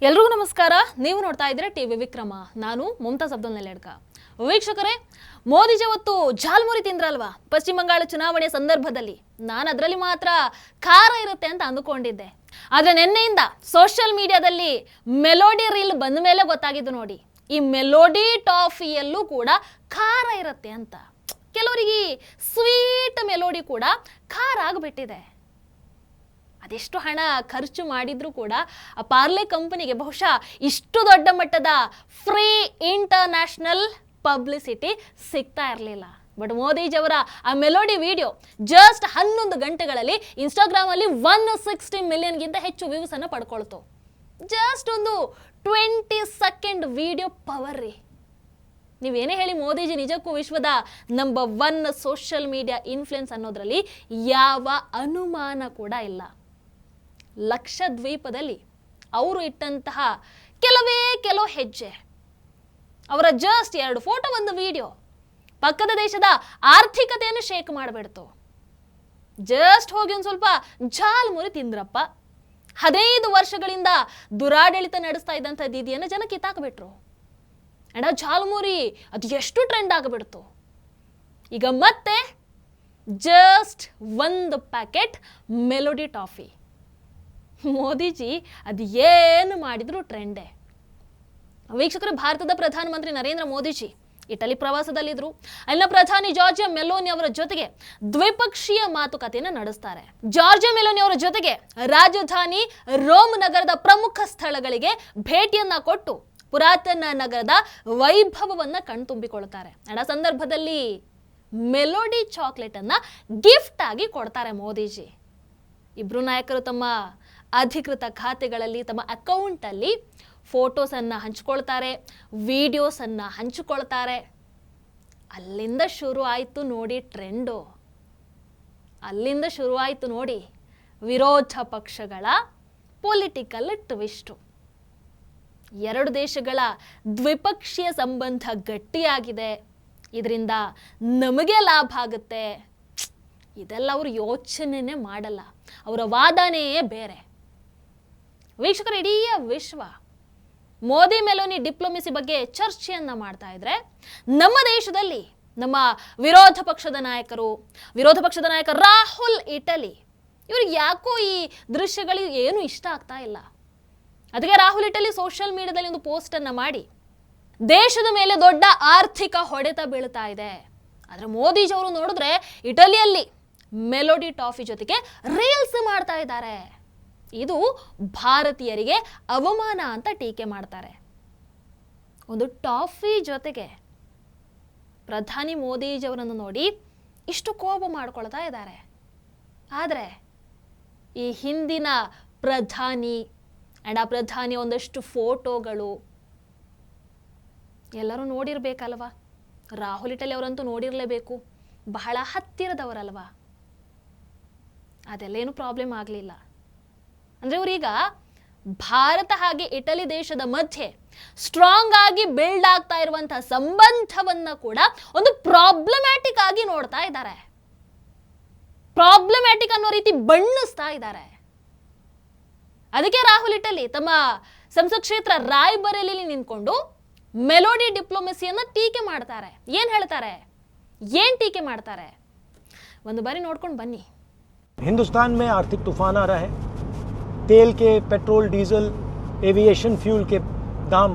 ಎಲ್ರಿಗೂ ನಮಸ್ಕಾರ. ನೀವು ನೋಡ್ತಾ ಇದ್ದೀರಾ ಟಿವಿ ವಿಕ್ರಮ. ನಾನು ಮುಮ್ತಾಜ್ ಅಬ್ದುಲ್ ನೆಲೆಡ್ಕ. ವೀಕ್ಷಕರೇ, ಮೋದಿಜಿ ಅವತ್ತು ಜಾಲ್ಮುರಿ ತಿಂದ್ರಲ್ವಾ ಪಶ್ಚಿಮ ಬಂಗಾಳ ಚುನಾವಣೆ ಸಂದರ್ಭದಲ್ಲಿ? ನಾನು ಅದರಲ್ಲಿ ಮಾತ್ರ ಖಾರ ಇರುತ್ತೆ ಅಂತ ಅಂದುಕೊಂಡಿದ್ದೆ. ಆದರೆ ನಿನ್ನೆಯಿಂದ ಸೋಷಿಯಲ್ ಮೀಡಿಯಾದಲ್ಲಿ ಮೆಲೋಡಿ ರೀಲ್ ಬಂದ ಮೇಲೆ ಗೊತ್ತಾಗಿದ್ದು ನೋಡಿ, ಈ ಮೆಲೋಡಿ ಟಾಫಿಯಲ್ಲೂ ಕೂಡ ಖಾರ ಇರುತ್ತೆ ಅಂತ. ಕೆಲವರಿಗೆ ಸ್ವೀಟ್ ಮೆಲೋಡಿ ಕೂಡ ಖಾರ ಆಗಿಬಿಟ್ಟಿದೆ. ಅದೆಷ್ಟು ಹಣ ಖರ್ಚು ಮಾಡಿದ್ರೂ ಕೂಡ ಆ ಪಾರ್ಲೆ ಕಂಪನಿಗೆ ಬಹುಶಃ ಇಷ್ಟು ದೊಡ್ಡ ಮಟ್ಟದ ಫ್ರೀ ಇಂಟರ್ನ್ಯಾಷನಲ್ ಪಬ್ಲಿಸಿಟಿ ಸಿಗ್ತಾ ಇರಲಿಲ್ಲ. ಬಟ್ ಮೋದಿಜಿಯವರ ಆ ಮೆಲೋಡಿ ವಿಡಿಯೋ ಜಸ್ಟ್ 11 ಗಂಟೆಗಳಲ್ಲಿ ಇನ್ಸ್ಟಾಗ್ರಾಮಲ್ಲಿ 160 ಮಿಲಿಯನ್ಗಿಂತ ಹೆಚ್ಚು ವ್ಯೂಸ್ ಅನ್ನು ಪಡ್ಕೊಳ್ತು. ಜಸ್ಟ್ ಒಂದು 20 ಸೆಕೆಂಡ್ ವಿಡಿಯೋ ಪವರ್ ರೀ. ನೀವೇನೇ ಹೇಳಿ, ಮೋದಿಜಿ ನಿಜಕ್ಕೂ ವಿಶ್ವದ ನಂಬರ್ 1 ಸೋಷಿಯಲ್ ಮೀಡಿಯಾ ಇನ್ಫ್ಲುಯೆನ್ಸ್ ಅನ್ನೋದ್ರಲ್ಲಿ ಯಾವ ಅನುಮಾನ ಕೂಡ ಇಲ್ಲ. ಲಕ್ಷದ್ವೀಪದಲ್ಲಿ ಅವರು ಇಟ್ಟಂತಹ ಕೆಲವು ಹೆಜ್ಜೆ, ಅವರ ಜಸ್ಟ್ 2 ಫೋಟೋ, 1 ವಿಡಿಯೋ ಪಕ್ಕದ ದೇಶದ ಆರ್ಥಿಕತೆಯನ್ನು ಶೇಕ್ ಮಾಡಿಬಿಡ್ತು. ಜಸ್ಟ್ ಹೋಗಿ ಒಂದು ಸ್ವಲ್ಪ ಜಾಲ್ಮುರಿ ತಿಂದ್ರಪ್ಪ. 15 ವರ್ಷಗಳಿಂದ ದುರಾಡಳಿತ ನಡೆಸ್ತಾ ಇದ್ದಂಥ ದೀದಿಯನ್ನು ಜನ ಕಿತ್ತಾಕ್ಬಿಟ್ರು. ಅಂಡ್ ಜಾಲ್ಮುರಿ ಅದು ಎಷ್ಟು ಟ್ರೆಂಡ್ ಆಗಿಬಿಡ್ತು. ಈಗ ಮತ್ತೆ just 1 packet melody toffee. Modiji ಅದು ಏನು ಮಾಡಿದ್ರು ಟ್ರೆಂಡೇ. ವೀಕ್ಷಕರು, ಭಾರತದ ಪ್ರಧಾನಮಂತ್ರಿ ನರೇಂದ್ರ ಮೋದಿಜಿ ಇಟಲಿ ಪ್ರವಾಸದಲ್ಲಿದ್ದರು. ಅಲ್ಲಿನ ಪ್ರಧಾನಿ ಜಾರ್ಜಿಯಾ ಮೆಲೋನಿ ಅವರ ಜೊತೆಗೆ ದ್ವಿಪಕ್ಷೀಯ ಮಾತುಕತೆಯನ್ನು ನಡೆಸ್ತಾರೆ. ಜಾರ್ಜಿಯಾ ಮೆಲೋನಿ ಅವರ ಜೊತೆಗೆ ರಾಜಧಾನಿ ರೋಮ್ ನಗರದ ಪ್ರಮುಖ ಸ್ಥಳಗಳಿಗೆ ಭೇಟಿಯನ್ನ ಕೊಟ್ಟು ಪುರಾತನ ನಗರದ ವೈಭವವನ್ನ ಕಣ್ತುಂಬಿಕೊಳ್ತಾರೆ. ಆ ಸಂದರ್ಭದಲ್ಲಿ ಮೆಲೋಡಿ ಚಾಕ್ಲೇಟ್ ಅನ್ನ ಗಿಫ್ಟ್ ಆಗಿ ಕೊಡ್ತಾರೆ ಮೋದಿಜಿ. ಇಬ್ರು ನಾಯಕರು ತಮ್ಮ ಅಧಿಕೃತ ಖಾತೆಗಳಲ್ಲಿ, ತಮ್ಮ ಅಕೌಂಟಲ್ಲಿ ಫೋಟೋಸನ್ನು ಹಂಚ್ಕೊಳ್ತಾರೆ, ವಿಡಿಯೋಸನ್ನು ಹಂಚಿಕೊಳ್ತಾರೆ. ಅಲ್ಲಿಂದ ಶುರು ಆಯಿತು ನೋಡಿ ಟ್ರೆಂಡು. ಅಲ್ಲಿಂದ ಶುರುವಾಯಿತು ನೋಡಿ ವಿರೋಧ ಪಕ್ಷಗಳ ಪೊಲಿಟಿಕಲ್ ಟ್ವಿಸ್ಟು. 2 ದೇಶಗಳ ದ್ವಿಪಕ್ಷೀಯ ಸಂಬಂಧ ಗಟ್ಟಿಯಾಗಿದೆ, ಇದರಿಂದ ನಮಗೆ ಲಾಭ ಆಗುತ್ತೆ, ಇದೆಲ್ಲ ಅವರು ಯೋಚನೆನೇ ಮಾಡಲ್ಲ. ಅವರ ವಾದನೇ ಬೇರೆ. ವೀಕ್ಷಕರು, ಇಡೀ ವಿಶ್ವ ಮೋದಿ ಮೆಲೋನಿ ಡಿಪ್ಲೊಮೆಸಿ ಬಗ್ಗೆ ಚರ್ಚೆಯನ್ನ ಮಾಡ್ತಾ ಇದ್ರೆ, ನಮ್ಮ ದೇಶದಲ್ಲಿ ನಮ್ಮ ವಿರೋಧ ಪಕ್ಷದ ನಾಯಕ ರಾಹುಲ್ ಇಟಲಿ, ಇವ್ರಿಗೆ ಯಾಕೋ ಈ ದೃಶ್ಯಗಳು ಏನು ಇಷ್ಟ ಆಗ್ತಾ ಇಲ್ಲ. ಅದಕ್ಕೆ ರಾಹುಲ್ ಇಟಲಿ ಸೋಷಿಯಲ್ ಮೀಡಿಯಾದಲ್ಲಿ ಒಂದು ಪೋಸ್ಟ್ ಅನ್ನ ಮಾಡಿ, ದೇಶದ ಮೇಲೆ ದೊಡ್ಡ ಆರ್ಥಿಕ ಹೊಡೆತ ಬೀಳ್ತಾ ಇದೆ, ಆದ್ರೆ ಮೋದಿಜಿ ಅವರು ನೋಡಿದ್ರೆ ಇಟಲಿಯಲ್ಲಿ ಮೆಲೋಡಿ ಟಾಫಿ ಜೊತೆಗೆ ರೀಲ್ಸ್ ಮಾಡ್ತಾ ಇದ್ದಾರೆ, ಇದು ಭಾರತೀಯರಿಗೆ ಅವಮಾನ ಅಂತ ಟೀಕೆ ಮಾಡ್ತಾರೆ. ಒಂದು ಟಾಫಿ ಜೊತೆಗೆ ಪ್ರಧಾನಿ ಮೋದಿಜಿ ಅವರನ್ನು ನೋಡಿ ಇಷ್ಟು ಕೋಪ ಮಾಡ್ಕೊಳ್ತಾ ಇದ್ದಾರೆ. ಆದರೆ ಈ ಹಿಂದಿನ ಪ್ರಧಾನಿ ಅಂಡ್ ಆ ಪ್ರಧಾನಿ ಒಂದಷ್ಟು ಫೋಟೋಗಳು ಎಲ್ಲರೂ ನೋಡಿರ್ಬೇಕಲ್ವಾ. ರಾಹುಲ್ ಇಟಲಿ ಅವರಂತೂ ನೋಡಿರಲೇಬೇಕು, ಬಹಳ ಹತ್ತಿರದವರಲ್ವಾ. ಅದೆಲ್ಲೇನು ಪ್ರಾಬ್ಲಮ್ ಆಗಲಿಲ್ಲ. ಅಂದರೆ ಇವರೀಗ ಭಾರತ ಹಾಗೆ ಇಟಲಿ ದೇಶದ ಮಧ್ಯೆ ಸ್ಟ್ರಾಂಗ್ ಆಗಿ ಬಿಲ್ಡ್ ಆಗ್ತಾ ಇರುವಂತಹ ಸಂಬಂಧವನ್ನ ಕೂಡ ಒಂದು ಪ್ರಾಬ್ಲಮ್ಯಾಟಿಕ್ ಆಗಿ ನೋಡ್ತಾ ಇದ್ದಾರೆ. ಪ್ರಾಬ್ಲಮ್ಯಾಟಿಕ್ ಅನ್ನೋ ರೀತಿ ಬಣ್ಣಿಸ್ತಾ ಇದ್ದಾರೆ. ಅದಕ್ಕೆ ರಾಹುಲ್ ಇಟಲಿ ತಮ್ಮ ಸಂಸತ್ ಕ್ಷೇತ್ರ ರಾಯ್ಬರೇಲಿಯಲ್ಲಿ ನಿಂತ್ಕೊಂಡು ಮೆಲೋಡಿ ಡಿಪ್ಲೊಮೆಸಿಯನ್ನ ಟೀಕೆ ಮಾಡ್ತಾರೆ. ಏನ್ ಟೀಕೆ ಮಾಡ್ತಾರೆ ಒಂದು ಬಾರಿ ನೋಡ್ಕೊಂಡು ಬನ್ನಿ. हिंदुस्तान में आर्थिक तूफान आ रहा है. तेल के, पेट्रोल, डीजल, एविएशन फ्यूल के दाम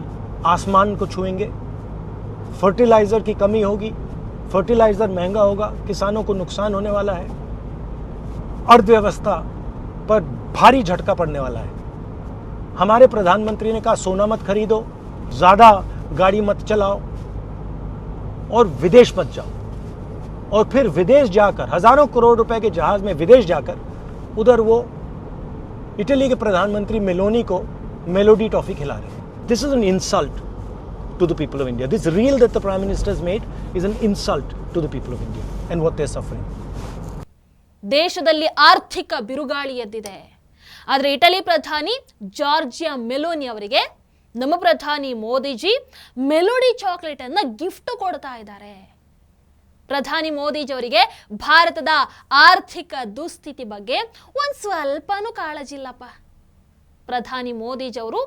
आसमान को छुएंगे. फर्टिलाइज़र की कमी होगी, फर्टिलाइज़र महंगा होगा, किसानों को नुकसान होने वाला है, अर्थव्यवस्था पर भारी झटका पड़ने वाला है. हमारे प्रधानमंत्री ने कहा सोना मत खरीदो, ज़्यादा गाड़ी मत चलाओ और विदेश मत जाओ. और फिर विदेश जाकर हजारों करोड़ रुपए के जहाज में विदेश जाकर उधर वो इटली के प्रधानमंत्री मेलोनी को मेलोडी टॉफी खिला रहे हैं. This is an insult to the people of India. This reel that the prime minister has made is an insult to the people of India and what they are suffering. ದೇಶದಲ್ಲಿ ಆರ್ಥಿಕ ಬಿರುಗಾಳಿ ಎದ್ದಿದೆ. ಆದರೆ Italy ಪ್ರಧಾನಿ Georgia Meloni ಅವರಿಗೆ ನಮ್ಮ ಪ್ರಧಾನಿ Modiji melody chocolate ಅನ್ನ gift ಕೊಡ್ತಾ ಇದ್ದಾರೆ. ಪ್ರಧಾನಿ ಮೋದಿಜಿ ಅವರಿಗೆ ಭಾರತದ ಆರ್ಥಿಕ ದುಸ್ಥಿತಿ ಬಗ್ಗೆ ಒಂದು ಸ್ವಲ್ಪನೂ ಕಾಳಜಿಲ್ಲಪ್ಪ. ಪ್ರಧಾನಿ ಮೋದಿಜಿಯವರು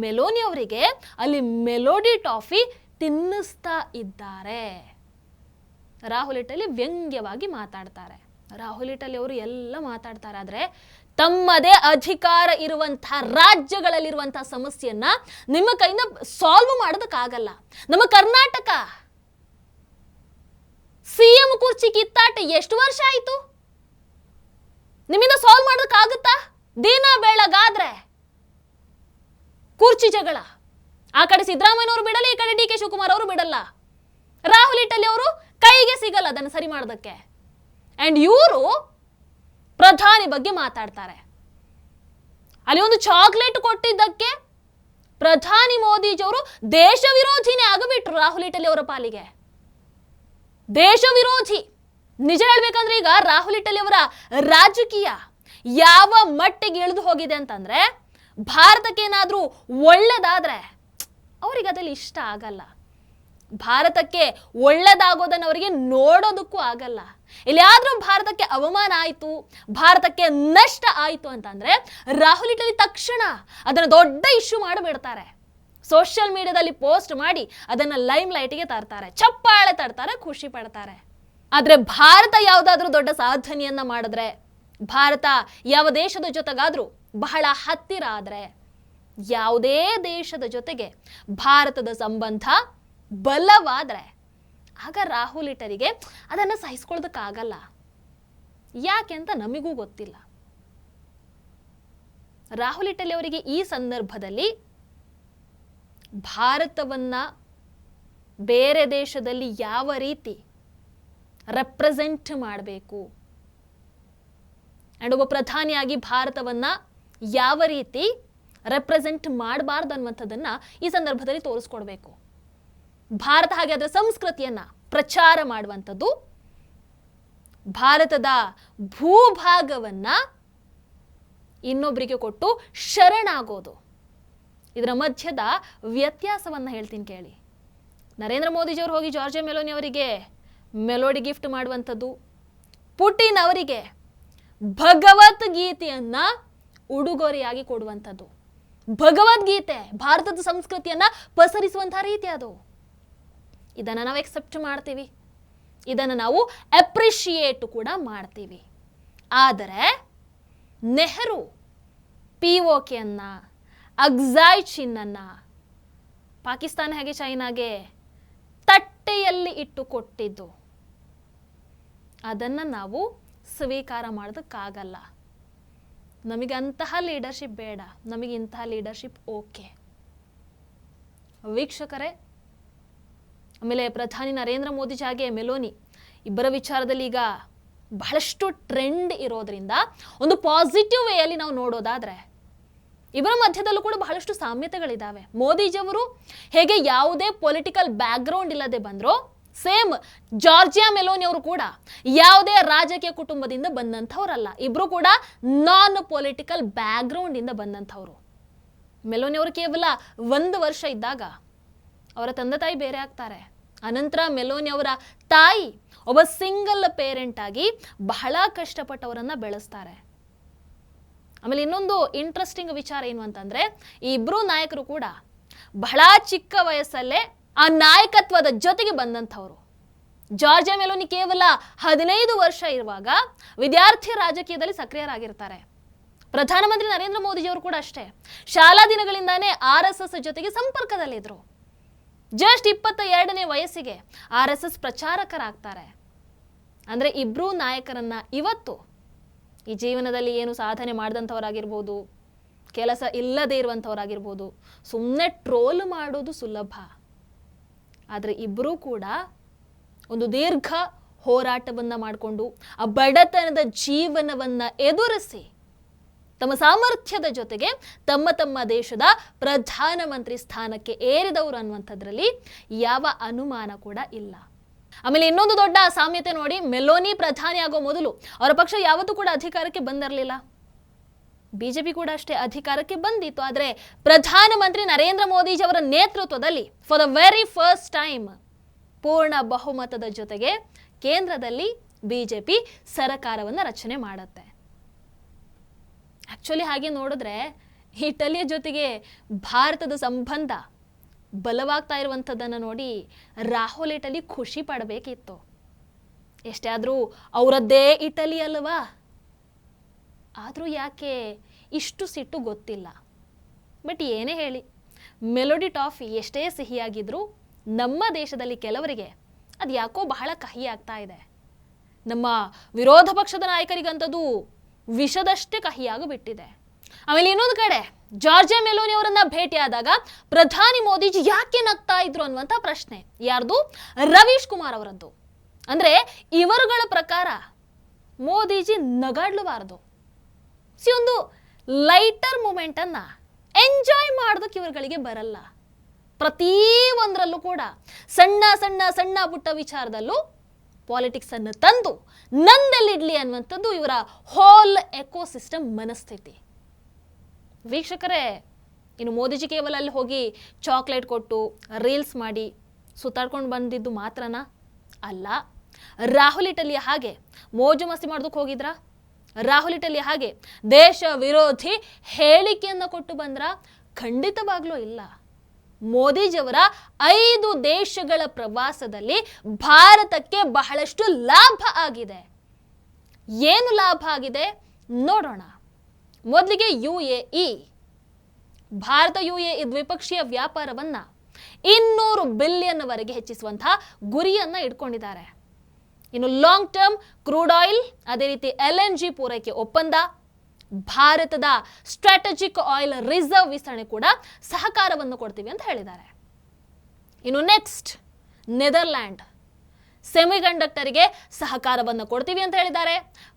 ಮೆಲೋನಿ ಅವರಿಗೆ ಅಲ್ಲಿ ಮೆಲೋಡಿ ಟಾಫಿ ತಿನ್ನಿಸ್ತಾ ಇದ್ದಾರೆ. ರಾಹುಲ್ ಇಟಲಿ ವ್ಯಂಗ್ಯವಾಗಿ ಮಾತಾಡ್ತಾರೆ. ರಾಹುಲ್ ಇಟಲಿ ಅವರು ಎಲ್ಲ ಮಾತಾಡ್ತಾರೆ, ಆದರೆ ತಮ್ಮದೇ ಅಧಿಕಾರ ಇರುವಂತಹ ರಾಜ್ಯಗಳಲ್ಲಿರುವಂತಹ ಸಮಸ್ಯೆಯನ್ನ ನಿಮ್ಮ ಕೈಯಿಂದ ಸಾಲ್ವ್ ಮಾಡೋದಕ್ಕಾಗಲ್ಲ. ನಮ್ಮ ಕರ್ನಾಟಕ ಸಿಎಂ ಕುರ್ಚಿ ಕಿತ್ತಾಟ ಎಷ್ಟು ವರ್ಷ ಆಯ್ತು? ನಿಮ್ಮಿಂದ ಸಾಲ್ವ್ ಮಾಡೋದಕ್ಕಾಗುತ್ತಾ? ದಿನ ಬೆಳಗಾದ್ರೆ ಕುರ್ಚಿ ಜಗಳ. ಆ ಕಡೆ ಸಿದ್ದರಾಮಯ್ಯನವರು ಬಿಡಲ್ಲ, ಈ ಕಡೆ ಡಿ ಕೆ ಶಿವಕುಮಾರ್ ಅವರು ಬಿಡಲ್ಲ. ರಾಹುಲ್ ಇಟಲಿ ಅವರು ಕೈಗೆ ಸಿಗಲ್ಲ ಅದನ್ನು ಸರಿ ಮಾಡೋದಕ್ಕೆ. ಅಂಡ್ ಇವರು ಪ್ರಧಾನಿ ಬಗ್ಗೆ ಮಾತಾಡ್ತಾರೆ. ಅಲ್ಲಿ ಒಂದು ಚಾಕ್ಲೇಟ್ ಕೊಟ್ಟಿದ್ದಕ್ಕೆ ಪ್ರಧಾನಿ ಮೋದಿಜಿಯವರು ದೇಶ ವಿರೋಧಿನೇ ಆಗಿಬಿಟ್ರು. ರಾಹುಲ್ ಇಟಲಿ ಅವರ ಪಾಲಿಗೆ ದೇಶ ವಿರೋಧಿ. ನಿಜ ಹೇಳ್ಬೇಕಂದ್ರೆ ಈಗ ರಾಹುಲ್ ಇಟಲಿ ಅವರ ರಾಜಕೀಯ ಯಾವ ಮಟ್ಟಿಗೆ ಇಳಿದು ಹೋಗಿದೆ ಅಂತಂದ್ರೆ, ಭಾರತಕ್ಕೆ ಏನಾದ್ರೂ ಒಳ್ಳೇದಾದ್ರೆ ಅವರಿಗೆ ಅದಲ್ಲಿ ಇಷ್ಟ ಆಗಲ್ಲ. ಭಾರತಕ್ಕೆ ಒಳ್ಳೇದಾಗೋದನ್ನು ಅವರಿಗೆ ನೋಡೋದಕ್ಕೂ ಆಗಲ್ಲ. ಎಲ್ಲಿಯಾದ್ರೂ ಭಾರತಕ್ಕೆ ಅವಮಾನ ಆಯಿತು, ಭಾರತಕ್ಕೆ ನಷ್ಟ ಆಯಿತು ಅಂತಂದ್ರೆ ರಾಹುಲ್ ಇಟಲಿ ತಕ್ಷಣ ಅದನ್ನು ದೊಡ್ಡ ಇಶ್ಯೂ ಮಾಡಿಬಿಡ್ತಾರೆ. ಸೋಷಿಯಲ್ ಮೀಡಿಯಾದಲ್ಲಿ ಪೋಸ್ಟ್ ಮಾಡಿ ಅದನ್ನು ಲೈಮ್ ಲೈಟ್ಗೆ ತರ್ತಾರೆ, ಚಪ್ಪಾಳೆ ತರ್ತಾರೆ, ಖುಷಿ ಪಡ್ತಾರೆ. ಆದರೆ ಭಾರತ ಯಾವುದಾದ್ರೂ ದೊಡ್ಡ ಸಾಧನೆಯನ್ನ ಮಾಡಿದ್ರೆ, ಭಾರತ ಯಾವ ದೇಶದ ಜೊತೆಗಾದ್ರೂ ಬಹಳ ಹತ್ತಿರ ಆದರೆ, ಯಾವುದೇ ದೇಶದ ಜೊತೆಗೆ ಭಾರತದ ಸಂಬಂಧ ಬಲವಾದ್ರೆ ಆಗ ರಾಹುಲ್ ಇಟಲಿಗೆ ಅದನ್ನು ಸಹಿಸ್ಕೊಳ್ಳೋದಕ್ಕಾಗಲ್ಲ. ಯಾಕೆ ಅಂತ ನಮಗೂ ಗೊತ್ತಿಲ್ಲ. ರಾಹುಲ್ ಇಟಲಿ ಅವರಿಗೆ ಈ ಸಂದರ್ಭದಲ್ಲಿ ಭಾರತವನ್ನ ಬೇರೆ ದೇಶದಲ್ಲಿ ಯಾವ ರೀತಿ ರೆಪ್ರೆಸೆಂಟ್ ಮಾಡಬೇಕು ಅಂಡ್ ಒಬ್ಬ ಪ್ರಧಾನಿಯಾಗಿ ಭಾರತವನ್ನ ಯಾವ ರೀತಿ ರೆಪ್ರೆಸೆಂಟ್ ಮಾಡಬಾರ್ದು ಅನ್ನುವಂಥದ್ದನ್ನ ಈ ಸಂದರ್ಭದಲ್ಲಿ ತೋರಿಸ್ಕೊಡ್ಬೇಕು. ಭಾರತ ಹಾಗೆ ಅದರ ಸಂಸ್ಕೃತಿಯನ್ನ ಪ್ರಚಾರ ಮಾಡುವಂಥದ್ದು, ಭಾರತದ ಭೂಭಾಗವನ್ನ ಇನ್ನೊಬ್ಬರಿಗೆ ಕೊಟ್ಟು ಶರಣಾಗೋದು, ಇದರ ಮಧ್ಯದ ವ್ಯತ್ಯಾಸವನ್ನ ಹೇಳ್ತೀನಿ ಕೇಳಿ. ನರೇಂದ್ರ ಮೋದಿಜಿಯವರು ಹೋಗಿ ಜಾರ್ಜಿಯಾ ಮೆಲೋನಿ ಅವರಿಗೆ ಮೆಲೋಡಿ ಗಿಫ್ಟ್ ಮಾಡುವಂಥದ್ದು, ಪುಟಿನ್ ಅವರಿಗೆ ಭಗವದ್ಗೀತೆಯನ್ನ ಉಡುಗೊರೆಯಾಗಿ ಕೊಡುವಂಥದ್ದು, ಭಗವದ್ಗೀತೆ ಭಾರತದ ಸಂಸ್ಕೃತಿಯನ್ನ ಪಸರಿಸುವಂತಹ ರೀತಿ ಅದು. ಇದನ್ನು ನಾವು ಎಕ್ಸೆಪ್ಟ್ ಮಾಡ್ತೀವಿ, ಇದನ್ನು ನಾವು ಅಪ್ರಿಷಿಯೇಟ್ ಕೂಡ ಮಾಡ್ತೀವಿ. ಆದರೆ ನೆಹರು POKಯನ್ನ, ಅಕ್ಸಾಯ್ ಚಿನ್ನನ್ನ ಪಾಕಿಸ್ತಾನ ಹಾಗೆ ಚೈನಾಗೆ ತಟ್ಟೆಯಲ್ಲಿ ಇಟ್ಟು ಕೊಟ್ಟಿದ್ದು, ಅದನ್ನು ನಾವು ಸ್ವೀಕಾರ ಮಾಡೋದಕ್ಕಾಗಲ್ಲ. ನಮಗೆ ಅಂತಹ ಲೀಡರ್ಶಿಪ್ ಬೇಡ, ನಮಗೆ ಇಂತಹ ಲೀಡರ್ಶಿಪ್ ಓಕೆ. ವೀಕ್ಷಕರೇ, ಆಮೇಲೆ ಪ್ರಧಾನಿ ನರೇಂದ್ರ ಮೋದಿ ಹಾಗೆ ಮೆಲೋನಿ ಇಬ್ಬರ ವಿಚಾರದಲ್ಲಿ ಈಗ ಬಹಳಷ್ಟು ಟ್ರೆಂಡ್ ಇರೋದ್ರಿಂದ ಒಂದು ಪಾಸಿಟಿವ್ ವೇಯಲ್ಲಿ ನಾವು ನೋಡೋದಾದ್ರೆ ಇವರ ಮಧ್ಯದಲ್ಲೂ ಕೂಡ ಬಹಳಷ್ಟು ಸಾಮ್ಯತೆಗಳಿದ್ದಾವೆ. ಮೋದಿಜಿಯವರು ಹೇಗೆ ಯಾವುದೇ ಪೊಲಿಟಿಕಲ್ ಬ್ಯಾಕ್ಗ್ರೌಂಡ್ ಇಲ್ಲದೆ ಬಂದ್ರು, ಸೇಮ್ ಜಾರ್ಜಿಯಾ ಮೆಲೋನಿ ಅವರು ಕೂಡ ಯಾವುದೇ ರಾಜಕೀಯ ಕುಟುಂಬದಿಂದ ಬಂದಂಥವ್ರಲ್ಲ. ಇಬ್ರು ಕೂಡ ನಾನ್ ಪೊಲಿಟಿಕಲ್ ಬ್ಯಾಕ್ಗ್ರೌಂಡ್ ಇಂದ ಬಂದಂಥವ್ರು. ಮೆಲೋನಿ ಅವರು ಕೇವಲ 1 ವರ್ಷ ಇದ್ದಾಗ ಅವರ ತಂದೆ ತಾಯಿ ಬೇರೆ ಆಗ್ತಾರೆ. ಅನಂತರ ಮೆಲೋನಿ ಅವರ ತಾಯಿ ಒಬ್ಬ ಸಿಂಗಲ್ ಪೇರೆಂಟ್ ಆಗಿ ಬಹಳ ಕಷ್ಟಪಟ್ಟವರನ್ನ ಬೆಳೆಸ್ತಾರೆ. ಆಮೇಲೆ ಇನ್ನೊಂದು ಇಂಟ್ರೆಸ್ಟಿಂಗ್ ವಿಚಾರ ಏನು ಅಂತಂದ್ರೆ, ಈ ಇಬ್ರು ನಾಯಕರು ಕೂಡ ಬಹಳ ಚಿಕ್ಕ ವಯಸ್ಸಲ್ಲೇ ಆ ನಾಯಕತ್ವದ ಜೊತೆಗೆ ಬಂದಂಥವ್ರು. ಜಾರ್ಜಿಯಾ ಮೆಲೋನಿ ಕೇವಲ 15 ವರ್ಷ ಇರುವಾಗ ವಿದ್ಯಾರ್ಥಿ ರಾಜಕೀಯದಲ್ಲಿ ಸಕ್ರಿಯರಾಗಿರ್ತಾರೆ. ಪ್ರಧಾನಮಂತ್ರಿ ನರೇಂದ್ರ ಮೋದಿಜಿಯವರು ಕೂಡ ಅಷ್ಟೇ, ಶಾಲಾ ದಿನಗಳಿಂದಾನೇ RSS ಜೊತೆಗೆ ಸಂಪರ್ಕದಲ್ಲಿದ್ರು. ಜಸ್ಟ್ 22ನೇ ವಯಸ್ಸಿಗೆ RSS ಪ್ರಚಾರಕರಾಗ್ತಾರೆ. ಅಂದ್ರೆ ಇಬ್ರು ನಾಯಕರನ್ನ ಇವತ್ತು ಈ ಜೀವನದಲ್ಲಿ ಏನು ಸಾಧನೆ ಮಾಡಿದಂಥವರಾಗಿರ್ಬೋದು, ಕೆಲಸ ಇಲ್ಲದೆ ಇರುವಂಥವರಾಗಿರ್ಬೋದು, ಸುಮ್ಮನೆ ಟ್ರೋಲ್ ಮಾಡೋದು ಸುಲಭ. ಆದರೆ ಇಬ್ಬರೂ ಕೂಡ ಒಂದು ದೀರ್ಘ ಹೋರಾಟವನ್ನ ಮಾಡಿಕೊಂಡು ಆ ಬಡತನದ ಜೀವನವನ್ನ ಎದುರಿಸಿ ತಮ್ಮ ಸಾಮರ್ಥ್ಯದ ಜೊತೆಗೆ ತಮ್ಮ ತಮ್ಮ ದೇಶದ ಪ್ರಧಾನಮಂತ್ರಿ ಸ್ಥಾನಕ್ಕೆ ಏರಿದವರು ಅನ್ನುವಂಥದ್ರಲ್ಲಿ ಯಾವ ಅನುಮಾನ ಕೂಡ ಇಲ್ಲ. ಆಮೇಲೆ ಇನ್ನೊಂದು ದೊಡ್ಡ ಸಾಮ್ಯತೆ ನೋಡಿ, ಮೆಲೋನಿ ಪ್ರಧಾನಿ ಆಗೋ ಮೊದಲು ಅವರ ಪಕ್ಷ ಯಾವತ್ತೂ ಕೂಡ ಅಧಿಕಾರಕ್ಕೆ ಬಂದಿರಲಿಲ್ಲ. ಬಿಜೆಪಿ ಕೂಡ ಅಷ್ಟೇ ಅಧಿಕಾರಕ್ಕೆ ಬಂದಿತ್ತು. ಆದರೆ ಪ್ರಧಾನಮಂತ್ರಿ ನರೇಂದ್ರ ಮೋದಿಜಿ ಅವರ ನೇತೃತ್ವದಲ್ಲಿ for the very first time ಪೂರ್ಣ ಬಹುಮತದ ಜೊತೆಗೆ ಕೇಂದ್ರದಲ್ಲಿ ಬಿಜೆಪಿ ಸರ್ಕಾರವನ್ನು ರಚನೆ ಮಾಡುತ್ತೆ. ಆಕ್ಚುಲಿ ಹಾಗೆ ನೋಡಿದ್ರೆ ಇಟಲಿಯ ಜೊತೆಗೆ ಭಾರತದ ಸಂಬಂಧ ಬಲವಾಗ್ತಾ ಇರುವಂಥದ್ದನ್ನು ನೋಡಿ ರಾಹುಲ್ ಇಟಲಿ ಖುಷಿ ಪಡಬೇಕಿತ್ತು. ಎಷ್ಟೇ ಆದರೂ ಅವರದ್ದೇ ಇಟಲಿ ಅಲ್ವಾ? ಆದರೂ ಯಾಕೆ ಇಷ್ಟು ಸಿಟ್ಟು ಗೊತ್ತಿಲ್ಲ. ಬಟ್ ಏನೇ ಹೇಳಿ, ಮೆಲೋಡಿ ಟಾಫಿ ಎಷ್ಟೇ ಸಿಹಿಯಾಗಿದ್ರೂ ನಮ್ಮ ದೇಶದಲ್ಲಿ ಕೆಲವರಿಗೆ ಅದು ಯಾಕೋ ಬಹಳ ಕಹಿ ಆಗ್ತಾ ಇದೆ. ನಮ್ಮ ವಿರೋಧ ಪಕ್ಷದ ನಾಯಕರಿಗಂಥದ್ದು ವಿಷದಷ್ಟೇ ಕಹಿಯಾಗಿ ಬಿಟ್ಟಿದೆ. ಆಮೇಲೆ ಇನ್ನೊಂದು ಕಡೆ ಜಾರ್ಜಿಯಾ ಮೆಲೋನಿ ಅವರನ್ನ ಭೇಟಿಯಾದಾಗ ಪ್ರಧಾನಿ ಮೋದಿಜಿ ಯಾಕೆ ನಗ್ತಾ ಇದ್ರು ಅನ್ನುವಂಥ ಪ್ರಶ್ನೆ ಯಾರ್ದು? ರವೀಶ್ ಕುಮಾರ್ ಅವರದ್ದು. ಅಂದ್ರೆ ಇವರುಗಳ ಪ್ರಕಾರ ಮೋದಿಜಿ ನಗಾಡ್ಲಬಾರದು. ಒಂದು ಲೈಟರ್ ಮೂಮೆಂಟ್ ಅನ್ನ ಎಂಜಾಯ್ ಮಾಡೋದಕ್ಕೆ ಇವರುಗಳಿಗೆ ಬರಲ್ಲ. ಪ್ರತಿ ಒಂದರಲ್ಲೂ ಕೂಡ ಸಣ್ಣ ಸಣ್ಣ ಸಣ್ಣ ಪುಟ್ಟ ವಿಚಾರದಲ್ಲೂ ಪಾಲಿಟಿಕ್ಸ್ ಅನ್ನು ತಂದು ನಂದೆಲ್ಲಿಡ್ಲಿ ಅನ್ನುವಂಥದ್ದು ಇವರ ಹೋಲ್ ಎಕೋಸಿಸ್ಟಮ್ ಮನಸ್ಥಿತಿ. ವೀಕ್ಷಕರೇ, ಇನ್ನು ಮೋದಿಜಿ ಕೇವಲ ಅಲ್ಲಿ ಹೋಗಿ ಚಾಕ್ಲೇಟ್ ಕೊಟ್ಟು ರೀಲ್ಸ್ ಮಾಡಿ ಸುತ್ತಾಡ್ಕೊಂಡು ಬಂದಿದ್ದು ಮಾತ್ರನಾ? ಅಲ್ಲ. ರಾಹುಲ್ ಇಟಲಿಯ ಹಾಗೆ ಮೋಜು ಮಸ್ತಿ ಮಾಡೋದಕ್ಕೆ ಹೋಗಿದ್ರಾ? ರಾಹುಲ್ ಇಟಲಿಯ ಹಾಗೆ ದೇಶ ವಿರೋಧಿ ಹೇಳಿಕೆಯನ್ನು ಕೊಟ್ಟು ಬಂದ್ರ? ಖಂಡಿತವಾಗ್ಲೂ ಇಲ್ಲ. ಮೋದಿಜಿಯವರ 5 ದೇಶಗಳ ಪ್ರವಾಸದಲ್ಲಿ ಭಾರತಕ್ಕೆ ಬಹಳಷ್ಟು ಲಾಭ ಆಗಿದೆ. ಏನು ಲಾಭ ಆಗಿದೆ ನೋಡೋಣ. ಮೊದಲಿಗೆ UAE. ಭಾರತ UAE ದ್ವಿಪಕ್ಷೀಯ ವ್ಯಾಪಾರವನ್ನ 200 ಬಿಲಿಯನ್ ವರೆಗೆ ಹೆಚ್ಚಿಸುವಂತಹ ಗುರಿಯನ್ನ ಇಟ್ಕೊಂಡಿದ್ದಾರೆ. ಇನ್ನು ಲಾಂಗ್ ಟರ್ಮ್ ಕ್ರೂಡ್ ಆಯಿಲ್, ಅದೇ ರೀತಿ LNG ಪೂರೈಕೆ ಒಪ್ಪಂದ, ಭಾರತದ ಸ್ಟ್ರಾಟಜಿಕ್ ಆಯಿಲ್ ರಿಸರ್ವ್ ವಿಸ್ತರಣೆ ಕೂಡ ಸಹಕಾರವನ್ನು ಕೊಡ್ತೀವಿ ಅಂತ ಹೇಳಿದ್ದಾರೆ. ಇನ್ನು ನೆಕ್ಸ್ಟ್ ನೆದರ್ಲ್ಯಾಂಡ್, ಸೆಮಿಕಂಡಕ್ಟರ್ಗೆ ಸಹಕಾರವನ್ನು ಕೊಡ್ತೀವಿ ಅಂತ ಹೇಳಿದ್ದಾರೆ.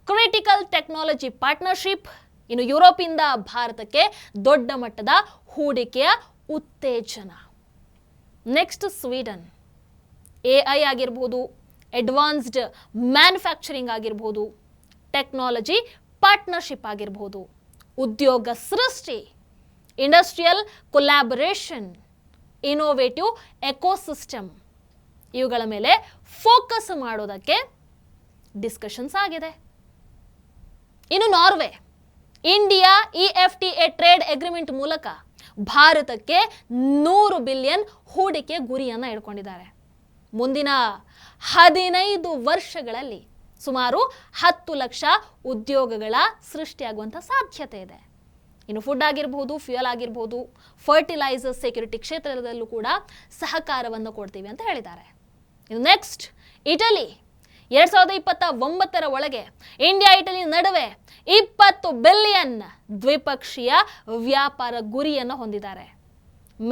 Critical technology partnership. ಇನ್ನು ಯುರೋಪಿಂದ ಭಾರತಕ್ಕೆ ದೊಡ್ಡ ಮಟ್ಟದ ಹೂಡಿಕೆಯ ಉತ್ತೇಜನ. ನೆಕ್ಸ್ಟ್ ಸ್ವೀಡನ್, AI ಆಗಿರ್ಬೋದು, ಅಡ್ವಾನ್ಸ್ಡ್ ಮ್ಯಾನುಫ್ಯಾಕ್ಚರಿಂಗ್ ಆಗಿರ್ಬೋದು, ಟೆಕ್ನಾಲಜಿ ಪಾರ್ಟ್ನರ್ಶಿಪ್ ಆಗಿರ್ಬೋದು, ಉದ್ಯೋಗ ಸೃಷ್ಟಿ, ಇಂಡಸ್ಟ್ರಿಯಲ್ ಕೊಲ್ಯಾಬರೇಷನ್, ಇನೋವೇಟಿವ್ ಎಕೋಸಿಸ್ಟಮ್, ಇವುಗಳ ಮೇಲೆ ಫೋಕಸ್ ಮಾಡೋದಕ್ಕೆ ಡಿಸ್ಕಷನ್ಸ್ ಆಗಿದೆ. ಇನ್ನು Norway, India EFTA trade agreement ಮೂಲಕ ಭಾರತಕ್ಕೆ 100 ಬಿಲಿಯನ್ ಹೂಡಿಕೆ ಗುರಿಯನ್ನ ಇಟ್ಕೊಂಡಿದ್ದಾರೆ. ಮುಂದಿನ 15 ವರ್ಷಗಳಲ್ಲಿ ಸುಮಾರು 10 ಲಕ್ಷ ಉದ್ಯೋಗಗಳ ಸೃಷ್ಟಿಯಾಗುವಂಥ ಸಾಧ್ಯತೆ ಇದೆ. ಇನ್ನು ಫುಡ್ ಆಗಿರ್ಬೋದು, ಫ್ಯೂಯಲ್ ಆಗಿರ್ಬೋದು, ಫರ್ಟಿಲೈಸರ್ ಸೆಕ್ಯೂರಿಟಿ ಕ್ಷೇತ್ರದಲ್ಲೂ ಕೂಡ ಸಹಕಾರವನ್ನು ಕೊಡ್ತೀವಿ ಅಂತ ಹೇಳಿದ್ದಾರೆ. ಇನ್ನು ನೆಕ್ಸ್ಟ್ ಇಟಲಿ, 2029ರ ಒಳಗೆ ಇಂಡಿಯಾ ಇಟಲಿ ನಡುವೆ 20 ಬಿಲಿಯನ್ ದ್ವಿಪಕ್ಷೀಯ ವ್ಯಾಪಾರ ಗುರಿಯನ್ನು ಹೊಂದಿದ್ದಾರೆ.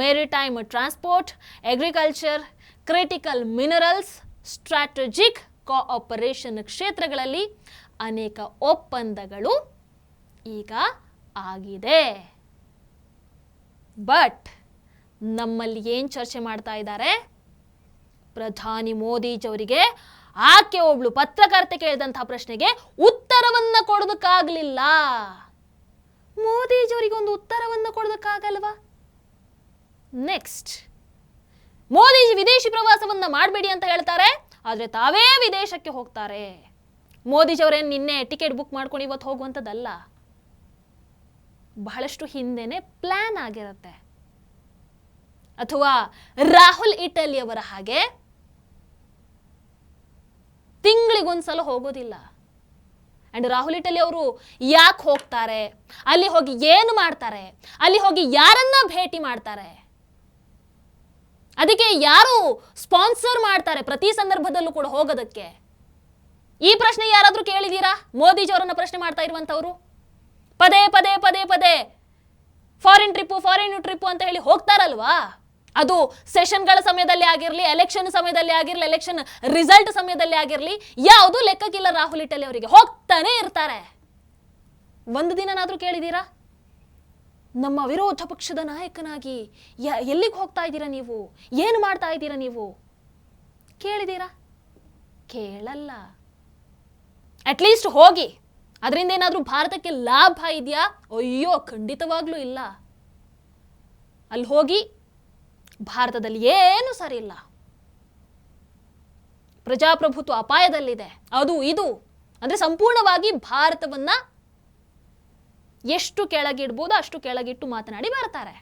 Maritime transport, agriculture, critical minerals, strategic cooperation ಕ್ಷೇತ್ರಗಳಲ್ಲಿ ಅನೇಕ ಒಪ್ಪಂದಗಳು ಈಗ ಆಗಿದೆ. ಬಟ್ ನಮ್ಮಲ್ಲಿ ಏನು ಚರ್ಚೆ ಮಾಡ್ತಾ ಇದ್ದಾರೆ? ಪ್ರಧಾನಿ ಮೋದಿಜಿಯವರಿಗೆ ಆಕೆ ಒಬ್ಳು ಪತ್ರಕರ್ತೆ ಕೇಳಿದಂತಹ ಪ್ರಶ್ನೆಗೆ ಉತ್ತರವನ್ನ ಕೊಡೋದಕ್ಕಾಗಲಿಲ್ಲ. ಮೋದಿಜಿಯವರಿಗೆ ಒಂದು ಉತ್ತರವನ್ನ ಕೊಡೋದಕ್ಕಾಗಲ್ವಾ? ನೆಕ್ಸ್ಟ್, ಮೋದಿಜಿ ವಿದೇಶಿ ಪ್ರವಾಸವನ್ನ ಮಾಡಬೇಡಿ ಅಂತ ಹೇಳ್ತಾರೆ, ಆದರೆ ತಾವೇ ವಿದೇಶಕ್ಕೆ ಹೋಗ್ತಾರೆ. ಮೋದಿಜಿಯವರೇನು ನಿನ್ನೆ ಟಿಕೆಟ್ ಬುಕ್ ಮಾಡ್ಕೊಂಡು ಇವತ್ತು ಹೋಗುವಂಥದ್ದಲ್ಲ. ಬಹಳಷ್ಟು ಹಿಂದೆನೆ ಪ್ಲಾನ್ ಆಗಿರುತ್ತೆ. ಅಥವಾ ರಾಹುಲ್ ಇಟಲಿಯವರ ಹಾಗೆ ತಿಂಗಳಿಗೊಂದ್ಸಲ ಹೋಗೋದಿಲ್ಲ. ಅಂಡ್ ರಾಹುಲ್ ಇಟಲಿ ಅವರು ಯಾಕೆ ಹೋಗ್ತಾರೆ, ಅಲ್ಲಿ ಹೋಗಿ ಏನು ಮಾಡ್ತಾರೆ, ಅಲ್ಲಿ ಹೋಗಿ ಯಾರನ್ನ ಭೇಟಿ ಮಾಡ್ತಾರೆ, ಅದಕ್ಕೆ ಯಾರು ಸ್ಪಾನ್ಸರ್ ಮಾಡ್ತಾರೆ ಪ್ರತಿ ಸಂದರ್ಭದಲ್ಲೂ ಕೂಡ ಹೋಗೋದಕ್ಕೆ? ಈ ಪ್ರಶ್ನೆ ಯಾರಾದ್ರೂ ಕೇಳಿದೀರಾ? ಮೋದಿಜಿ ಅವರನ್ನ ಪ್ರಶ್ನೆ ಮಾಡ್ತಾ ಇರುವಂತವ್ರು ಪದೇ ಪದೇ ಪದೇ ಪದೇ ಫಾರಿನ್ ಟ್ರಿಪ್ಪು ಅಂತ ಹೇಳಿ ಹೋಗ್ತಾರಲ್ವಾ? ಅದು ಸೆಷನ್ಗಳ ಸಮಯದಲ್ಲಿ ಆಗಿರಲಿ, ಎಲೆಕ್ಷನ್ ಸಮಯದಲ್ಲಿ ಆಗಿರಲಿ, ಎಲೆಕ್ಷನ್ ರಿಸಲ್ಟ್ ಸಮಯದಲ್ಲಿ ಆಗಿರಲಿ, ಯಾವುದು ಲೆಕ್ಕಕ್ಕಿಲ್ಲ. ರಾಹುಲ್ ಇಟಲಿ ಅವರಿಗೆ ಹೋಗ್ತಾನೆ ಇರ್ತಾರೆ. ಒಂದು ದಿನನಾದ್ರೂ ಕೇಳಿದೀರಾ ನಮ್ಮ ವಿರೋಧ ಪಕ್ಷದ ನಾಯಕನಾಗಿ ಎಲ್ಲಿಗೆ ಹೋಗ್ತಾ ಇದ್ದೀರಾ ನೀವು, ಏನು ಮಾಡ್ತಾ ಇದ್ದೀರಾ ನೀವು? ಕೇಳಿದೀರಾ? ಕೇಳಲ್ಲ. ಅಟ್ಲೀಸ್ಟ್ ಹೋಗಿ ಅದರಿಂದ ಏನಾದರೂ ಭಾರತಕ್ಕೆ ಲಾಭ ಇದೆಯಾ? ಅಯ್ಯೋ, ಖಂಡಿತವಾಗ್ಲೂ ಇಲ್ಲ. ಅಲ್ಲಿ ಹೋಗಿ ಭಾರತದಲ್ಲಿ ಏನು ಸರಿ ಇಲ್ಲ, ಪ್ರಜಾಪ್ರಭುತ್ವ ಅಪಾಯದಲ್ಲಿದೆ, ಅದು ಇದು ಅಂದ್ರೆ ಸಂಪೂರ್ಣವಾಗಿ ಭಾರತವನ್ನ ಎಷ್ಟು ಕೆಳಗಿಡ್ಬೋದು ಅಷ್ಟು ಕೆಳಗಿಟ್ಟು ಮಾತನಾಡಿ ಬರ್ತಾರೆ,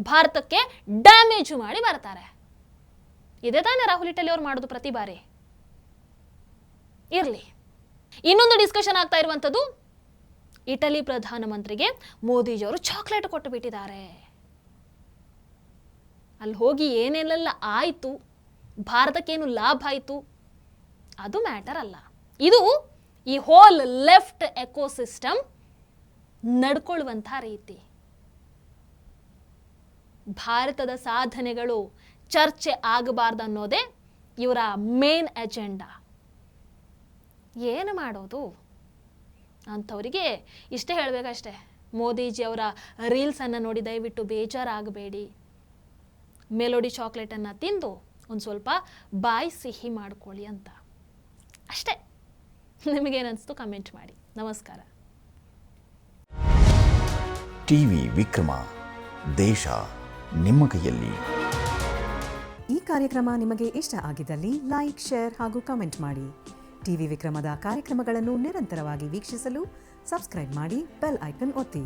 ಭಾರತಕ್ಕೆ ಡ್ಯಾಮೇಜ್ ಮಾಡಿ ಬರ್ತಾರೆ. ಇದೇ ತಾನೇ ರಾಹುಲ್ ಇಟಲಿ ಅವ್ರು ಮಾಡೋದು ಪ್ರತಿ ಬಾರಿ. ಇರಲಿ, ಇನ್ನೊಂದು ಡಿಸ್ಕಷನ್ ಆಗ್ತಾ ಇರುವಂಥದ್ದು, ಇಟಲಿ ಪ್ರಧಾನಮಂತ್ರಿಗೆ ಮೋದಿಜಿಯವರು ಚಾಕ್ಲೇಟ್ ಕೊಟ್ಟು ಬಿಟ್ಟಿದ್ದಾರೆ. ಅಲ್ಲಿ ಹೋಗಿ ಏನೇನೆಲ್ಲ ಆಯಿತು, ಭಾರತಕ್ಕೇನು ಲಾಭ ಆಯಿತು ಅದು ಮ್ಯಾಟರ್ ಅಲ್ಲ. ಇದು ಈ ಹೋಲ್ ಲೆಫ್ಟ್ ಎಕೋಸಿಸ್ಟಮ್ ನಡ್ಕೊಳ್ಳುವಂಥ ರೀತಿ. ಭಾರತದ ಸಾಧನೆಗಳು ಚರ್ಚೆ ಆಗಬಾರ್ದು ಅನ್ನೋದೇ ಇವರ ಮೇನ್ ಎಜೆಂಡಾ. ಏನು ಮಾಡೋದು ಅಂಥವರಿಗೆ ಇಷ್ಟೇ ಹೇಳಬೇಕಷ್ಟೆ, ಮೋದಿಜಿ ಅವರ ರೀಲ್ಸನ್ನು ನೋಡಿ ದಯವಿಟ್ಟು ಬೇಜಾರಾಗಬೇಡಿ, ಮೆಲೋಡಿ ಚಾಕ್ಲೇಟನ್ನು ತಿಂದು ಒಂದು ಸ್ವಲ್ಪ ಬಾಯಿ ಸಿಹಿ ಮಾಡ್ಕೊಳ್ಳಿ ಅಂತ ಅಷ್ಟೇ. ನಿಮಗೇನಿಸ್ತು ಕಮೆಂಟ್ ಮಾಡಿ. ನಮಸ್ಕಾರ. ಟಿವಿ ವಿಕ್ರಮ, ದೇಶ ನಿಮ್ಮ ಕೈಯಲ್ಲಿ. ಈ ಕಾರ್ಯಕ್ರಮ ನಿಮಗೆ ಇಷ್ಟ ಆಗಿದ್ದಲ್ಲಿ ಲೈಕ್, ಶೇರ್ ಹಾಗೂ ಕಮೆಂಟ್ ಮಾಡಿ. ಟಿವಿ ವಿಕ್ರಮದ ಕಾರ್ಯಕ್ರಮಗಳನ್ನು ನಿರಂತರವಾಗಿ ವೀಕ್ಷಿಸಲು ಸಬ್ಸ್ಕ್ರೈಬ್ ಮಾಡಿ, ಬೆಲ್ ಐಕನ್ ಒತ್ತಿ.